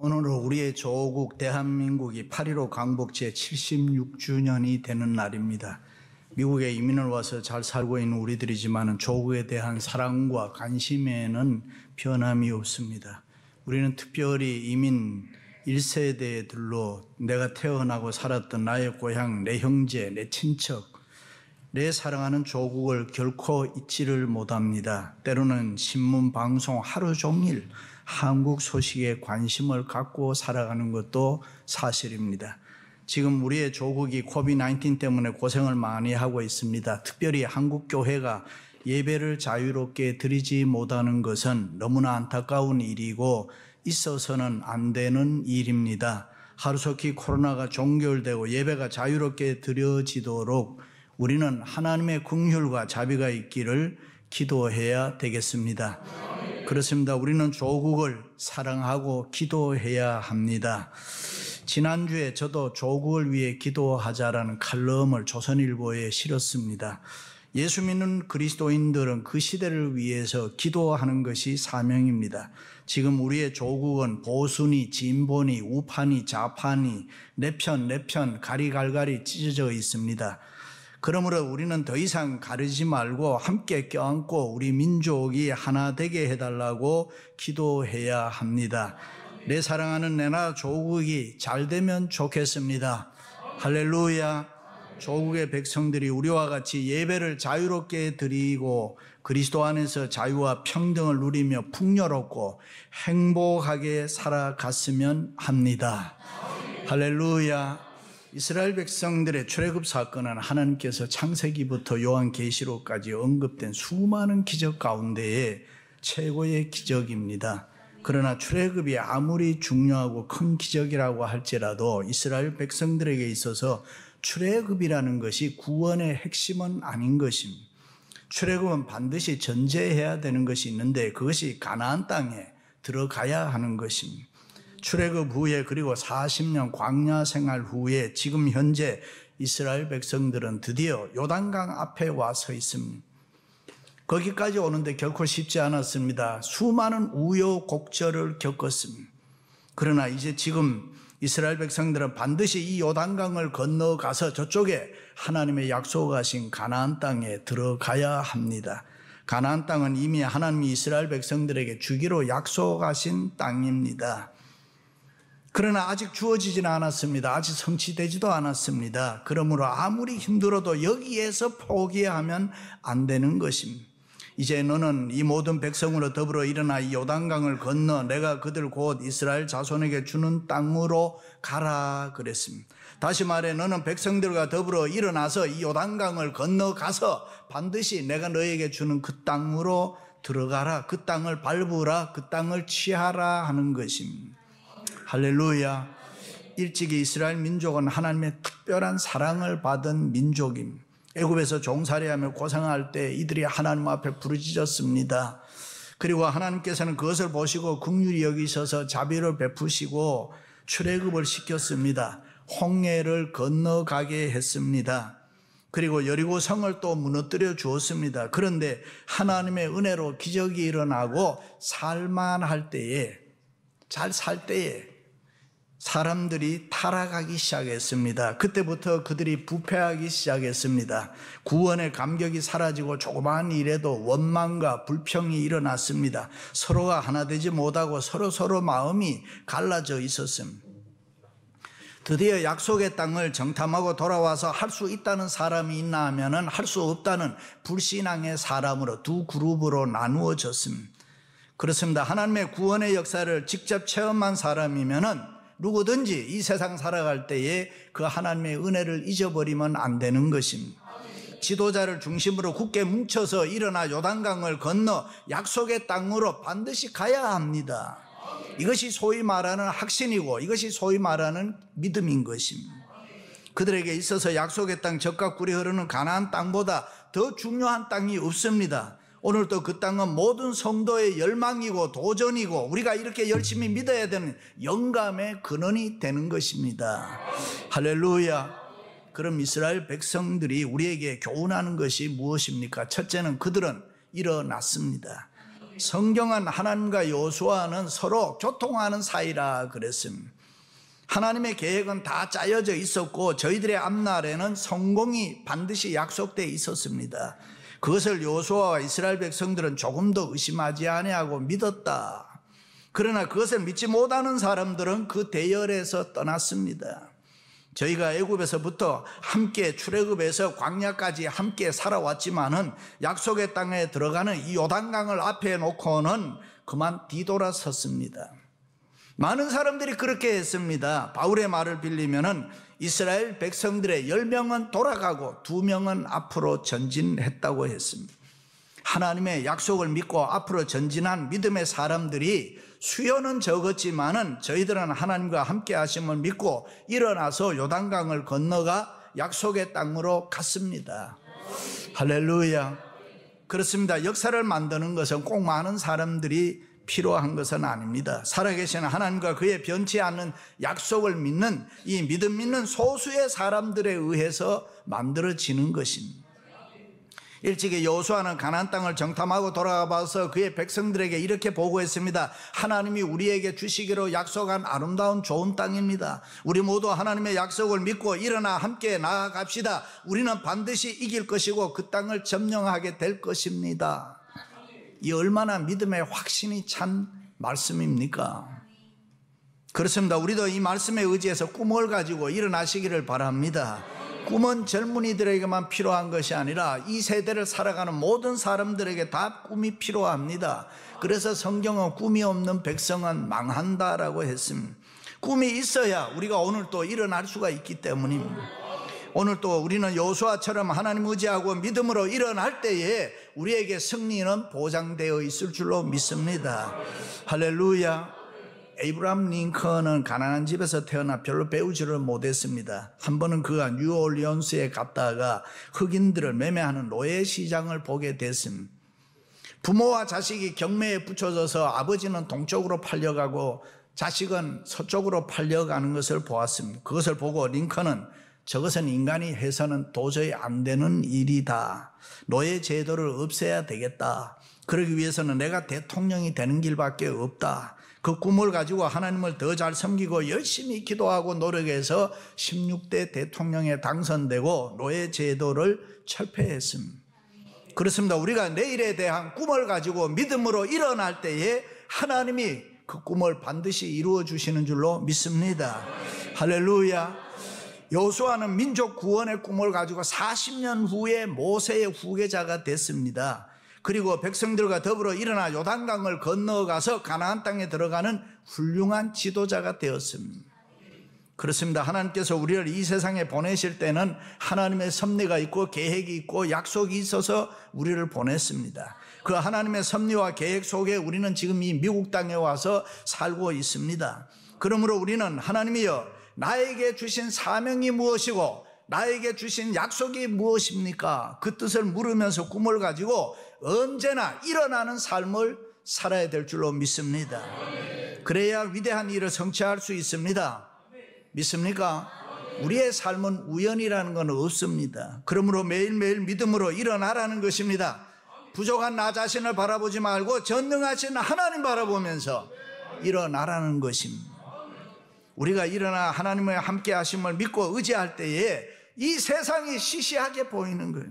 오늘은 우리의 조국 대한민국이 8.15 광복제 76주년이 되는 날입니다. 미국에 이민을 와서 잘 살고 있는 우리들이지만 조국에 대한 사랑과 관심에는 변함이 없습니다. 우리는 특별히 이민 1세대들로 내가 태어나고 살았던 나의 고향, 내 형제, 내 친척, 내 사랑하는 조국을 결코 잊지를 못합니다. 때로는 신문, 방송 하루 종일 한국 소식에 관심을 갖고 살아가는 것도 사실입니다. 지금 우리의 조국이 코비드-19 때문에 고생을 많이 하고 있습니다. 특별히 한국 교회가 예배를 자유롭게 드리지 못하는 것은 너무나 안타까운 일이고 있어서는 안 되는 일입니다. 하루속히 코로나가 종결되고 예배가 자유롭게 드려지도록 우리는 하나님의 긍휼과 자비가 있기를 기도해야 되겠습니다. 그렇습니다. 우리는 조국을 사랑하고 기도해야 합니다. 지난주에 저도 조국을 위해 기도하자라는 칼럼을 조선일보에 실었습니다. 예수 믿는 그리스도인들은 그 시대를 위해서 기도하는 것이 사명입니다. 지금 우리의 조국은 보수니 진보니 우파니 좌파니 내 편 가리갈갈이 찢어져 있습니다. 그러므로 우리는 더 이상 가르지 말고 함께 껴안고 우리 민족이 하나 되게 해달라고 기도해야 합니다. 내 사랑하는 내 나라 조국이 잘 되면 좋겠습니다. 할렐루야. 조국의 백성들이 우리와 같이 예배를 자유롭게 드리고 그리스도 안에서 자유와 평등을 누리며 풍요롭고 행복하게 살아갔으면 합니다. 할렐루야. 이스라엘 백성들의 출애굽 사건은 하나님께서 창세기부터 요한계시록까지 언급된 수많은 기적 가운데에 최고의 기적입니다. 그러나 출애굽이 아무리 중요하고 큰 기적이라고 할지라도 이스라엘 백성들에게 있어서 출애굽이라는 것이 구원의 핵심은 아닌 것입니다. 출애굽은 반드시 전제해야 되는 것이 있는데 그것이 가나안 땅에 들어가야 하는 것입니다. 출애굽 후에 그리고 40년 광야 생활 후에 지금 현재 이스라엘 백성들은 드디어 요단강 앞에 와 서 있습니다. 거기까지 오는데 결코 쉽지 않았습니다. 수많은 우여곡절을 겪었습니다. 그러나 이제 지금 이스라엘 백성들은 반드시 이 요단강을 건너가서 저쪽에 하나님의 약속하신 가나안 땅에 들어가야 합니다. 가나안 땅은 이미 하나님이 이스라엘 백성들에게 주기로 약속하신 땅입니다. 그러나 아직 주어지지는 않았습니다. 아직 성취되지도 않았습니다. 그러므로 아무리 힘들어도 여기에서 포기하면 안 되는 것입니다. 이제 너는 이 모든 백성으로 더불어 일어나 이 요단강을 건너 내가 그들 곧 이스라엘 자손에게 주는 땅으로 가라 그랬습니다. 다시 말해 너는 백성들과 더불어 일어나서 이 요단강을 건너가서 반드시 내가 너에게 주는 그 땅으로 들어가라. 그 땅을 밟으라. 그 땅을 취하라 하는 것입니다. 할렐루야. 일찍이 이스라엘 민족은 하나님의 특별한 사랑을 받은 민족입니다. 애굽에서 종살이하며 고생할 때 이들이 하나님 앞에 부르짖었습니다. 그리고 하나님께서는 그것을 보시고 긍휼히 여기셔서 자비를 베푸시고 출애굽을 시켰습니다. 홍해를 건너가게 했습니다. 그리고 여리고 성을 또 무너뜨려 주었습니다. 그런데 하나님의 은혜로 기적이 일어나고 살만할 때에 잘 살 때에 사람들이 타락하기 시작했습니다. 그때부터 그들이 부패하기 시작했습니다. 구원의 감격이 사라지고 조그마한 일에도 원망과 불평이 일어났습니다. 서로가 하나 되지 못하고 서로 마음이 갈라져 있었습니다. 드디어 약속의 땅을 정탐하고 돌아와서 할 수 있다는 사람이 있나 하면은 할 수 없다는 불신앙의 사람으로 두 그룹으로 나누어졌습니다. 그렇습니다. 하나님의 구원의 역사를 직접 체험한 사람이면은 누구든지 이 세상 살아갈 때에 그 하나님의 은혜를 잊어버리면 안 되는 것입니다. 지도자를 중심으로 굳게 뭉쳐서 일어나 요단강을 건너 약속의 땅으로 반드시 가야 합니다. 이것이 소위 말하는 확신이고 이것이 소위 말하는 믿음인 것입니다. 그들에게 있어서 약속의 땅 젖과 꿀이 흐르는 가나안 땅보다 더 중요한 땅이 없습니다. 오늘도 그 땅은 모든 성도의 열망이고 도전이고 우리가 이렇게 열심히 믿어야 되는 영감의 근원이 되는 것입니다. 할렐루야. 그럼 이스라엘 백성들이 우리에게 교훈하는 것이 무엇입니까? 첫째는 그들은 일어났습니다. 성경은 하나님과 여호수아는 서로 교통하는 사이라 그랬습니다. 하나님의 계획은 다 짜여져 있었고 저희들의 앞날에는 성공이 반드시 약속되어 있었습니다. 그것을 여호수아와 이스라엘 백성들은 조금도 의심하지 아니하고 믿었다. 그러나 그것을 믿지 못하는 사람들은 그 대열에서 떠났습니다. 저희가 애굽에서부터 함께 출애굽에서 광야까지 함께 살아왔지만은 약속의 땅에 들어가는 이 요단강을 앞에 놓고는 그만 뒤돌아섰습니다. 많은 사람들이 그렇게 했습니다. 바울의 말을 빌리면은 이스라엘 백성들의 10명은 돌아가고 2명은 앞으로 전진했다고 했습니다. 하나님의 약속을 믿고 앞으로 전진한 믿음의 사람들이 수요는 적었지만은 저희들은 하나님과 함께 하심을 믿고 일어나서 요단강을 건너가 약속의 땅으로 갔습니다. 할렐루야. 그렇습니다. 역사를 만드는 것은 꼭 많은 사람들이 필요한 것은 아닙니다. 살아계신 하나님과 그의 변치 않는 약속을 믿는 이 믿음 믿는 소수의 사람들에 의해서 만들어지는 것입니다. 일찍이 여호수아는 가나안 땅을 정탐하고 돌아가 봐서 그의 백성들에게 이렇게 보고했습니다. 하나님이 우리에게 주시기로 약속한 아름다운 좋은 땅입니다. 우리 모두 하나님의 약속을 믿고 일어나 함께 나아갑시다. 우리는 반드시 이길 것이고 그 땅을 점령하게 될 것입니다. 이 얼마나 믿음의 확신이 찬 말씀입니까? 그렇습니다. 우리도 이 말씀에 의지해서 꿈을 가지고 일어나시기를 바랍니다. 꿈은 젊은이들에게만 필요한 것이 아니라 이 세대를 살아가는 모든 사람들에게 다 꿈이 필요합니다. 그래서 성경은 꿈이 없는 백성은 망한다라고 했습니다. 꿈이 있어야 우리가 오늘 또 일어날 수가 있기 때문입니다. 오늘 또 우리는 여호수아처럼 하나님 의지하고 믿음으로 일어날 때에 우리에게 승리는 보장되어 있을 줄로 믿습니다. 할렐루야. 에이브라함 링컨은 가난한 집에서 태어나 별로 배우지를 못했습니다. 한 번은 그가 뉴올리언스에 갔다가 흑인들을 매매하는 노예 시장을 보게 됐습니다. 부모와 자식이 경매에 붙여져서 아버지는 동쪽으로 팔려가고 자식은 서쪽으로 팔려가는 것을 보았습니다. 그것을 보고 링컨은 저것은 인간이 해서는 도저히 안 되는 일이다. 노예 제도를 없애야 되겠다. 그러기 위해서는 내가 대통령이 되는 길밖에 없다. 그 꿈을 가지고 하나님을 더 잘 섬기고 열심히 기도하고 노력해서 16대 대통령에 당선되고 노예 제도를 철폐했습니다. 그렇습니다. 우리가 내일에 대한 꿈을 가지고 믿음으로 일어날 때에 하나님이 그 꿈을 반드시 이루어 주시는 줄로 믿습니다. 할렐루야. 여호수아는 민족 구원의 꿈을 가지고 40년 후에 모세의 후계자가 됐습니다. 그리고 백성들과 더불어 일어나 요단강을 건너가서 가나안 땅에 들어가는 훌륭한 지도자가 되었습니다. 그렇습니다. 하나님께서 우리를 이 세상에 보내실 때는 하나님의 섭리가 있고 계획이 있고 약속이 있어서 우리를 보냈습니다. 그 하나님의 섭리와 계획 속에 우리는 지금 이 미국 땅에 와서 살고 있습니다. 그러므로 우리는 하나님이여 나에게 주신 사명이 무엇이고 나에게 주신 약속이 무엇입니까? 그 뜻을 물으면서 꿈을 가지고 언제나 일어나는 삶을 살아야 될 줄로 믿습니다. 그래야 위대한 일을 성취할 수 있습니다. 믿습니까? 우리의 삶은 우연이라는 건 없습니다. 그러므로 매일매일 믿음으로 일어나라는 것입니다. 부족한 나 자신을 바라보지 말고 전능하신 하나님 바라보면서 일어나라는 것입니다. 우리가 일어나 하나님의 함께 하심을 믿고 의지할 때에 이 세상이 시시하게 보이는 거예요.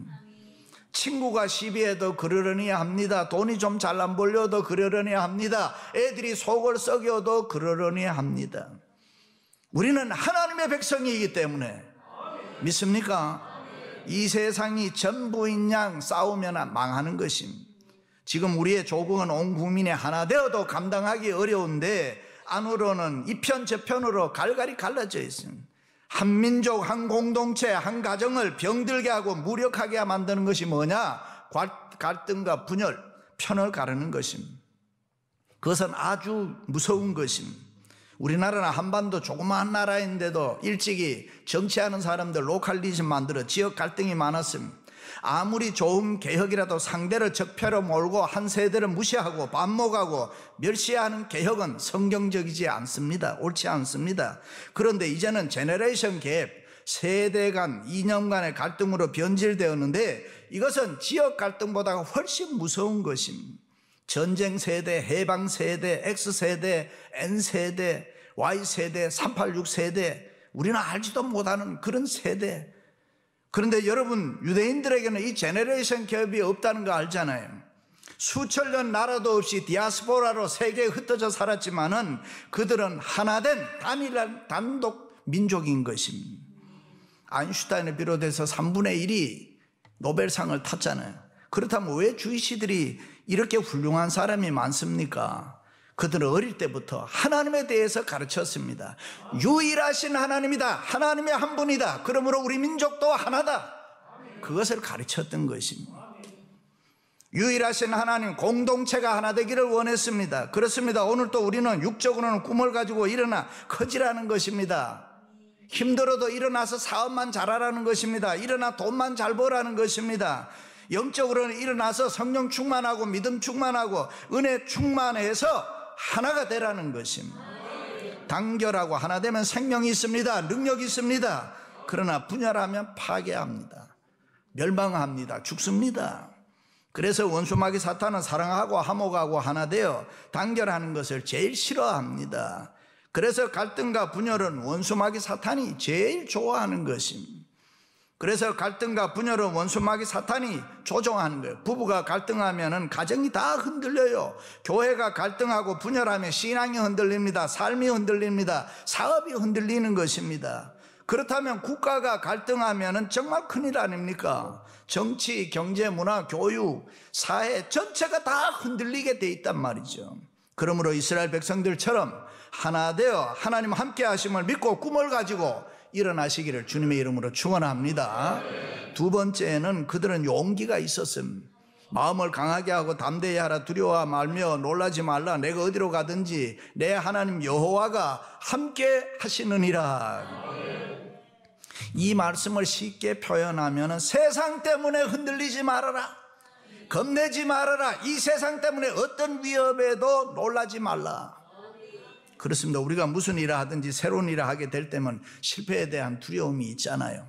친구가 시비해도 그러려니 합니다. 돈이 좀 잘 안 벌려도 그러려니 합니다. 애들이 속을 썩여도 그러려니 합니다. 우리는 하나님의 백성이기 때문에 믿습니까? 이 세상이 전부인 양 싸우면 망하는 것입니다. 지금 우리의 조국은 온 국민이 하나 되어도 감당하기 어려운데 안으로는 이편 저편으로 갈갈이 갈라져 있습니다. 한 민족, 한 공동체, 한 가정을 병들게 하고 무력하게 만드는 것이 뭐냐? 갈등과 분열, 편을 가르는 것입니다. 그것은 아주 무서운 것입니다. 우리나라는 한반도 조그마한 나라인데도 일찍이 정치하는 사람들 로컬리즘 만들어 지역 갈등이 많았습니다. 아무리 좋은 개혁이라도 상대를 적폐로 몰고 한 세대를 무시하고 반목하고 멸시하는 개혁은 성경적이지 않습니다. 옳지 않습니다. 그런데 이제는 제너레이션 갭, 세대 간, 이념 간의 갈등으로 변질되었는데 이것은 지역 갈등보다 훨씬 무서운 것입니다. 전쟁 세대, 해방 세대, X세대, N세대, Y세대, 386세대, 우리는 알지도 못하는 그런 세대. 그런데 여러분, 유대인들에게는 이 제너레이션 갭이 없다는 거 알잖아요. 수천 년 나라도 없이 디아스포라로 세계에 흩어져 살았지만은 그들은 하나된 단일한 단독 민족인 것입니다. 아인슈타인을 비롯해서 3분의 1이 노벨상을 탔잖아요. 그렇다면 왜 주이시들이 이렇게 훌륭한 사람이 많습니까? 그들은 어릴 때부터 하나님에 대해서 가르쳤습니다. 유일하신 하나님이다. 하나님이 한 분이다. 그러므로 우리 민족도 하나다. 그것을 가르쳤던 것입니다. 유일하신 하나님, 공동체가 하나 되기를 원했습니다. 그렇습니다. 오늘 또 우리는 육적으로는 꿈을 가지고 일어나 커지라는 것입니다. 힘들어도 일어나서 사업만 잘하라는 것입니다. 일어나 돈만 잘 벌라는 것입니다. 영적으로는 일어나서 성령 충만하고 믿음 충만하고 은혜 충만해서 하나가 되라는 것입니다. 단결하고 하나 되면 생명이 있습니다. 능력이 있습니다. 그러나 분열하면 파괴합니다. 멸망합니다. 죽습니다. 그래서 원수마귀 사탄은 사랑하고 화목하고 하나 되어 단결하는 것을 제일 싫어합니다. 그래서 갈등과 분열은 원수마귀 사탄이 제일 좋아하는 것입니다. 그래서 갈등과 분열은 원수마귀 사탄이 조종하는 거예요. 부부가 갈등하면 가정이 다 흔들려요. 교회가 갈등하고 분열하면 신앙이 흔들립니다. 삶이 흔들립니다. 사업이 흔들리는 것입니다. 그렇다면 국가가 갈등하면 정말 큰일 아닙니까? 정치, 경제, 문화, 교육, 사회 전체가 다 흔들리게 돼 있단 말이죠. 그러므로 이스라엘 백성들처럼 하나 되어 하나님 함께 하심을 믿고 꿈을 가지고 일어나시기를 주님의 이름으로 축원합니다. 두 번째는 그들은 용기가 있었음. 마음을 강하게 하고 담대히 하라. 두려워 말며 놀라지 말라. 내가 어디로 가든지 내 하나님 여호와가 함께 하시느니라. 이 말씀을 쉽게 표현하면 세상 때문에 흔들리지 말아라. 겁내지 말아라. 이 세상 때문에 어떤 위협에도 놀라지 말라. 그렇습니다. 우리가 무슨 일을 하든지 새로운 일을 하게 될 때면 실패에 대한 두려움이 있잖아요.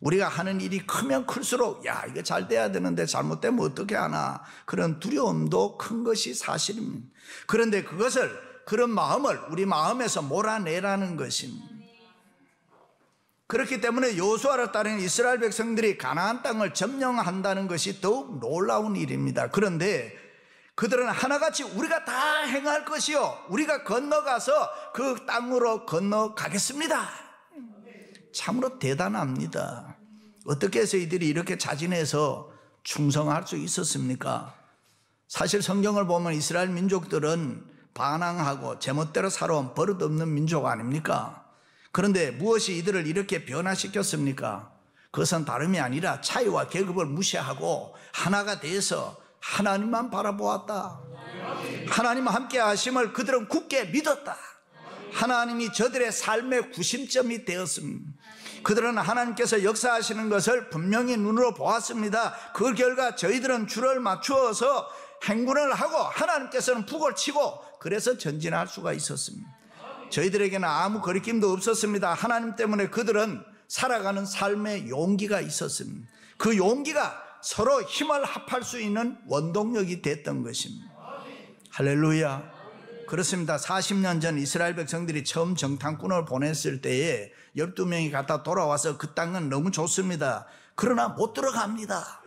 우리가 하는 일이 크면 클수록 야, 이거 잘 돼야 되는데 잘못되면 어떻게 하나, 그런 두려움도 큰 것이 사실입니다. 그런데 그런 마음을 우리 마음에서 몰아내라는 것입니다. 그렇기 때문에 여호수아를 따르는 이스라엘 백성들이 가나안 땅을 점령한다는 것이 더욱 놀라운 일입니다. 그런데 그들은 하나같이 우리가 다 행할 것이요, 우리가 건너가서 그 땅으로 건너가겠습니다. 참으로 대단합니다. 어떻게 해서 이들이 이렇게 자진해서 충성할 수 있었습니까? 사실 성경을 보면 이스라엘 민족들은 반항하고 제멋대로 살아온 버릇없는 민족 아닙니까? 그런데 무엇이 이들을 이렇게 변화시켰습니까? 그것은 다름이 아니라 차이와 계급을 무시하고 하나가 돼서 하나님만 바라보았다. 하나님과 함께 하심을 그들은 굳게 믿었다. 하나님이 저들의 삶의 구심점이 되었습니다. 그들은 하나님께서 역사하시는 것을 분명히 눈으로 보았습니다. 그 결과 저희들은 줄을 맞추어서 행군을 하고 하나님께서는 북을 치고 그래서 전진할 수가 있었습니다. 저희들에게는 아무 거리낌도 없었습니다. 하나님 때문에 그들은 살아가는 삶의 용기가 있었습니다. 그 용기가 서로 힘을 합할 수 있는 원동력이 됐던 것입니다. 할렐루야. 그렇습니다. 40년 전 이스라엘 백성들이 처음 정탐꾼을 보냈을 때에 12명이 갔다 돌아와서 그 땅은 너무 좋습니다. 그러나 못 들어갑니다.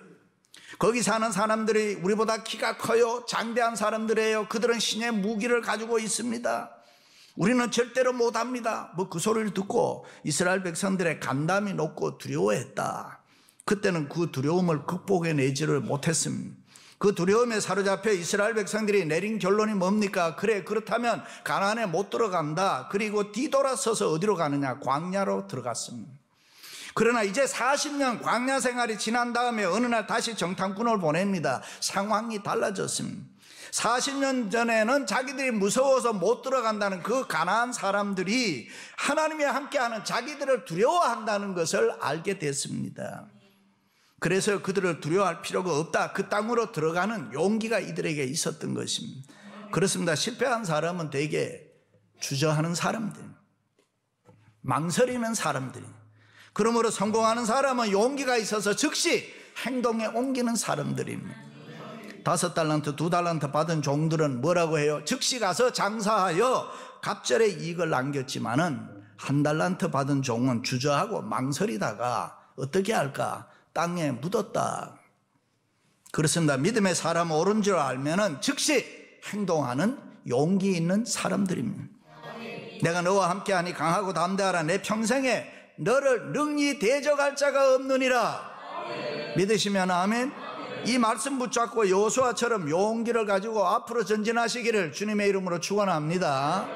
거기 사는 사람들이 우리보다 키가 커요. 장대한 사람들이에요. 그들은 신의 무기를 가지고 있습니다. 우리는 절대로 못합니다. 그 소리를 듣고 이스라엘 백성들의 간담이 높고 두려워했다. 그때는 그 두려움을 극복해내지를 못했습니다. 그 두려움에 사로잡혀 이스라엘 백성들이 내린 결론이 뭡니까? 그렇다면 가나안에 못 들어간다. 그리고 뒤돌아서서 어디로 가느냐? 광야로 들어갔습니다. 그러나 이제 40년 광야 생활이 지난 다음에 어느 날 다시 정탐꾼을 보냅니다. 상황이 달라졌습니다. 40년 전에는 자기들이 무서워서 못 들어간다는 그 가나안 사람들이 하나님이 함께하는 자기들을 두려워한다는 것을 알게 됐습니다. 그래서 그들을 두려워할 필요가 없다. 그 땅으로 들어가는 용기가 이들에게 있었던 것입니다. 그렇습니다. 실패한 사람은 대개 주저하는 사람들, 망설이는 사람들이. 그러므로 성공하는 사람은 용기가 있어서 즉시 행동에 옮기는 사람들입니다. 5달란트, 2달란트 받은 종들은 뭐라고 해요? 즉시 가서 장사하여 갑절의 이익을 남겼지만은 1달란트 받은 종은 주저하고 망설이다가 어떻게 할까? 땅에 묻었다. 그렇습니다. 믿음의 사람은 옳은 줄 알면은 즉시 행동하는 용기 있는 사람들입니다. 내가 너와 함께하니 강하고 담대하라. 내 평생에 너를 능히 대적할 자가 없느니라. 믿으시면 아멘. 이 말씀 붙잡고 여호수아처럼 용기를 가지고 앞으로 전진하시기를 주님의 이름으로 축원합니다.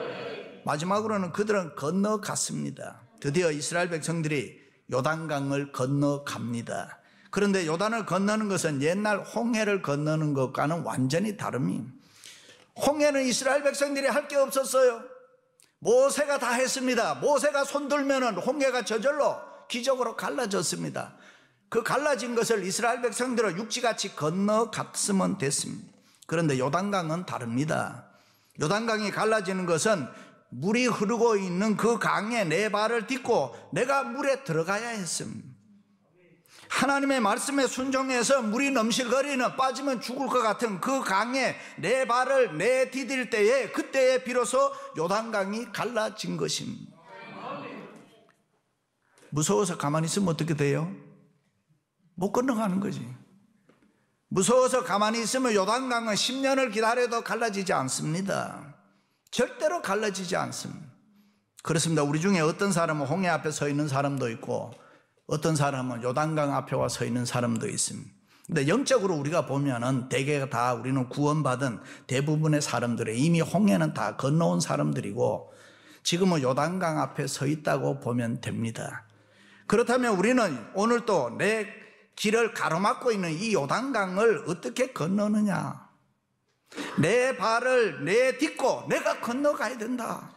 마지막으로는 그들은 건너갔습니다. 드디어 이스라엘 백성들이 요단강을 건너갑니다. 그런데 요단을 건너는 것은 옛날 홍해를 건너는 것과는 완전히 다릅니다. 홍해는 이스라엘 백성들이 할 게 없었어요. 모세가 다 했습니다. 모세가 손들면은 홍해가 저절로 기적으로 갈라졌습니다. 그 갈라진 것을 이스라엘 백성들은 육지같이 건너갔으면 됐습니다. 그런데 요단강은 다릅니다. 요단강이 갈라지는 것은 물이 흐르고 있는 그 강에 내 발을 딛고 내가 물에 들어가야 했습니다. 하나님의 말씀에 순종해서 물이 넘실거리는 빠지면 죽을 것 같은 그 강에 내 발을 내디딜 때에 그때에 비로소 요단강이 갈라진 것입니다. 무서워서 가만히 있으면 어떻게 돼요? 못 건너가는 거지. 무서워서 가만히 있으면 요단강은 10년을 기다려도 갈라지지 않습니다. 절대로 갈라지지 않습니다. 그렇습니다. 우리 중에 어떤 사람은 홍해 앞에 서 있는 사람도 있고 어떤 사람은 요단강 앞에 와 서 있는 사람도 있습니다. 근데 영적으로 우리가 보면은 대개가 다 우리는 구원받은 대부분의 사람들이 이미 홍해는 다 건너온 사람들이고 지금은 요단강 앞에 서 있다고 보면 됩니다. 그렇다면 우리는 오늘 또 내 길을 가로막고 있는 이 요단강을 어떻게 건너느냐? 내 발을 내딛고 내가 건너가야 된다.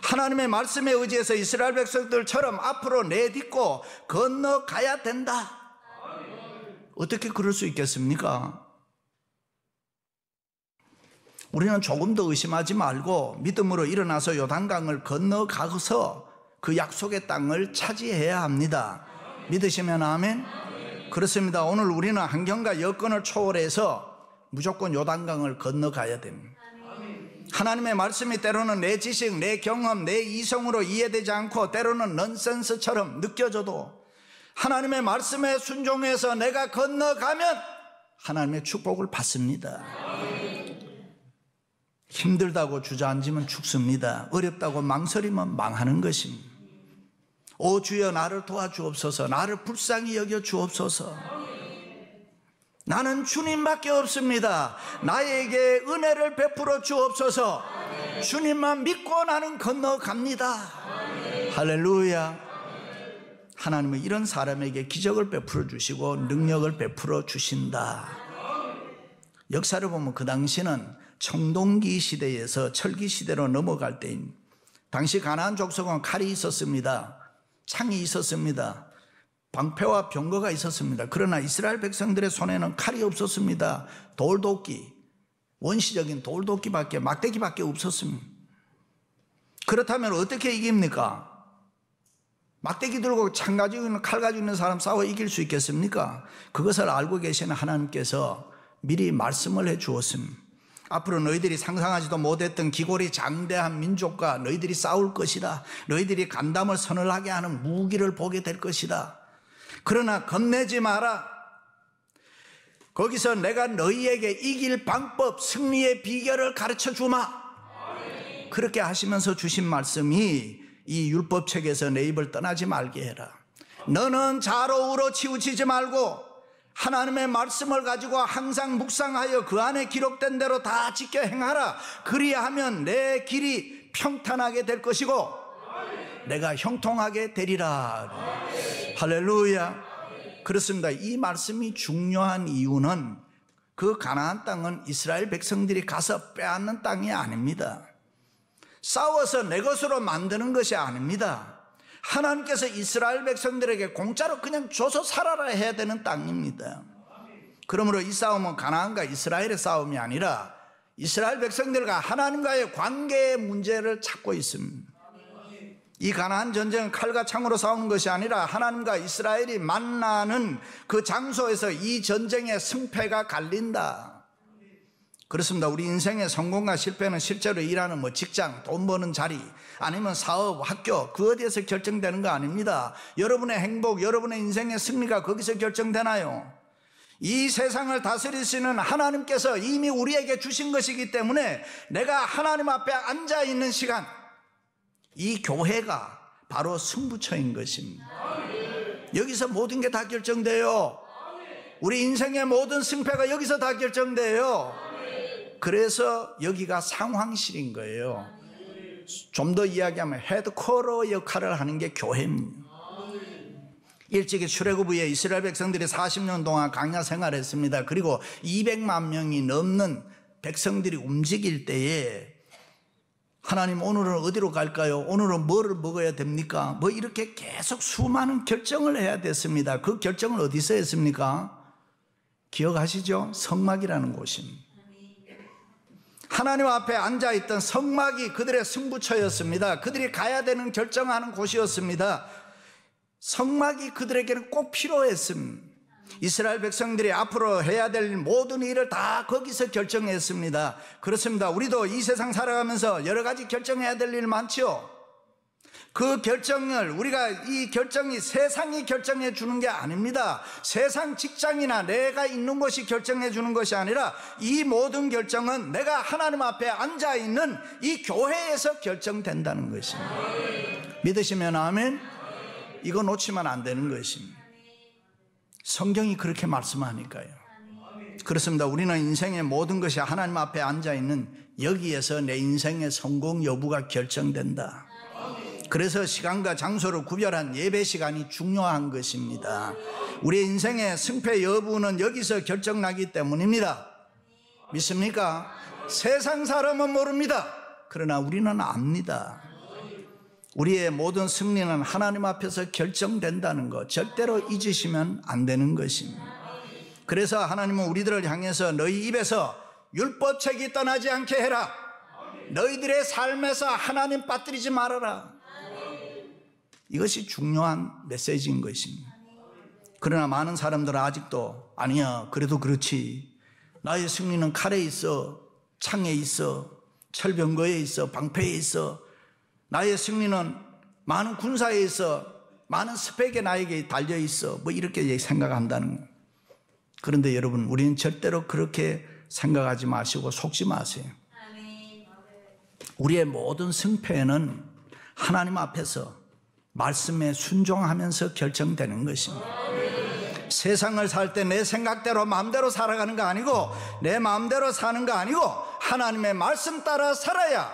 하나님의 말씀에 의지해서 이스라엘 백성들처럼 앞으로 내딛고 건너가야 된다. 어떻게 그럴 수 있겠습니까? 우리는 조금 더 의심하지 말고 믿음으로 일어나서 요단강을 건너가서 그 약속의 땅을 차지해야 합니다. 믿으시면 아멘? 그렇습니다. 오늘 우리는 환경과 여건을 초월해서 무조건 요단강을 건너가야 됩니다. 하나님의 말씀이 때로는 내 지식, 내 경험, 내 이성으로 이해되지 않고 때로는 넌센스처럼 느껴져도 하나님의 말씀에 순종해서 내가 건너가면 하나님의 축복을 받습니다. 힘들다고 주저앉으면 죽습니다. 어렵다고 망설이면 망하는 것입니다. 오 주여 나를 도와주옵소서. 나를 불쌍히 여겨 주옵소서. 나는 주님밖에 없습니다. 나에게 은혜를 베풀어 주옵소서. 주님만 믿고 나는 건너갑니다. 할렐루야. 하나님은 이런 사람에게 기적을 베풀어 주시고 능력을 베풀어 주신다. 역사를 보면 그 당시는 청동기 시대에서 철기 시대로 넘어갈 때입니다. 당시 가나안 족속은 칼이 있었습니다. 창이 있었습니다. 방패와 병거가 있었습니다. 그러나 이스라엘 백성들의 손에는 칼이 없었습니다. 돌도끼, 원시적인 돌도끼밖에, 막대기밖에 없었습니다. 그렇다면 어떻게 이깁니까? 막대기 들고 창 가지고 있는, 칼 가지고 있는 사람 싸워 이길 수 있겠습니까? 그것을 알고 계시는 하나님께서 미리 말씀을 해 주었습니다. 앞으로 너희들이 상상하지도 못했던 기골이 장대한 민족과 너희들이 싸울 것이다. 너희들이 간담을 서늘하게 하는 무기를 보게 될 것이다. 그러나 겁내지 마라. 거기서 내가 너희에게 이길 방법, 승리의 비결을 가르쳐 주마. 그렇게 하시면서 주신 말씀이 이 율법책에서 내 입을 떠나지 말게 해라. 너는 좌로 우로 치우치지 말고 하나님의 말씀을 가지고 항상 묵상하여 그 안에 기록된 대로 다 지켜 행하라. 그리하면 내 길이 평탄하게 될 것이고 내가 형통하게 되리라. 할렐루야. 그렇습니다. 이 말씀이 중요한 이유는 그 가나안 땅은 이스라엘 백성들이 가서 빼앗는 땅이 아닙니다. 싸워서 내 것으로 만드는 것이 아닙니다. 하나님께서 이스라엘 백성들에게 공짜로 그냥 줘서 살아라 해야 되는 땅입니다. 그러므로 이 싸움은 가나안과 이스라엘의 싸움이 아니라 이스라엘 백성들과 하나님과의 관계의 문제를 찾고 있습니다. 이 가나안 전쟁은 칼과 창으로 싸우는 것이 아니라 하나님과 이스라엘이 만나는 그 장소에서 이 전쟁의 승패가 갈린다. 그렇습니다. 우리 인생의 성공과 실패는 실제로 일하는 직장, 돈 버는 자리, 아니면 사업, 학교, 그 어디에서 결정되는 거 아닙니다. 여러분의 행복, 여러분의 인생의 승리가 거기서 결정되나요? 이 세상을 다스리시는 하나님께서 이미 우리에게 주신 것이기 때문에 내가 하나님 앞에 앉아 있는 시간, 이 교회가 바로 승부처인 것입니다. 여기서 모든 게 다 결정돼요. 우리 인생의 모든 승패가 여기서 다 결정돼요. 그래서 여기가 상황실인 거예요. 좀 더 이야기하면 헤드쿼터 역할을 하는 게 교회입니다. 일찍이 출애굽 후에 이스라엘 백성들이 40년 동안 광야 생활했습니다. 그리고 200만 명이 넘는 백성들이 움직일 때에 하나님 오늘은 어디로 갈까요? 오늘은 뭐를 먹어야 됩니까? 이렇게 계속 수많은 결정을 해야 됐습니다. 그 결정을 어디서 했습니까? 기억하시죠? 성막이라는 곳입니다. 하나님 앞에 앉아있던 성막이 그들의 승부처였습니다. 그들이 가야 되는 결정하는 곳이었습니다. 성막이 그들에게는 꼭 필요했습니다. 이스라엘 백성들이 앞으로 해야 될 모든 일을 다 거기서 결정했습니다. 그렇습니다. 우리도 이 세상 살아가면서 여러 가지 결정해야 될 일 많죠. 그 결정을 이 결정이 세상이 결정해 주는 게 아닙니다. 세상 직장이나 내가 있는 곳이 결정해 주는 것이 아니라 이 모든 결정은 내가 하나님 앞에 앉아 있는 이 교회에서 결정된다는 것입니다. 믿으시면 아멘. 이거 놓치면 안 되는 것입니다. 성경이 그렇게 말씀하니까요. 그렇습니다. 우리는 인생의 모든 것이 하나님 앞에 앉아 있는 여기에서 내 인생의 성공 여부가 결정된다. 그래서 시간과 장소를 구별한 예배 시간이 중요한 것입니다. 우리의 인생의 승패 여부는 여기서 결정나기 때문입니다. 믿습니까? 세상 사람은 모릅니다. 그러나 우리는 압니다. 우리의 모든 승리는 하나님 앞에서 결정된다는 것 절대로 잊으시면 안 되는 것입니다. 그래서 하나님은 우리들을 향해서 너희 입에서 율법책이 떠나지 않게 해라. 너희들의 삶에서 하나님 빠뜨리지 말아라. 이것이 중요한 메시지인 것입니다. 그러나 많은 사람들은 아직도 아니야, 그래도 그렇지, 나의 승리는 칼에 있어, 창에 있어, 철병거에 있어, 방패에 있어, 나의 승리는 많은 군사에 있어, 많은 스펙에 나에게 달려있어, 이렇게 생각한다는 거예요. 그런데 여러분, 우리는 절대로 그렇게 생각하지 마시고 속지 마세요. 우리의 모든 승패는 하나님 앞에서 말씀에 순종하면서 결정되는 것입니다. 세상을 살 때 내 생각대로 마음대로 살아가는 거 아니고, 내 마음대로 사는 거 아니고 하나님의 말씀 따라 살아야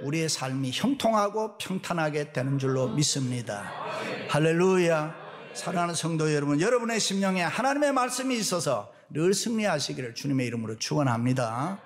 우리의 삶이 형통하고 평탄하게 되는 줄로 믿습니다. 할렐루야. 사랑하는 성도 여러분, 여러분의 심령에 하나님의 말씀이 있어서 늘 승리하시기를 주님의 이름으로 축원합니다.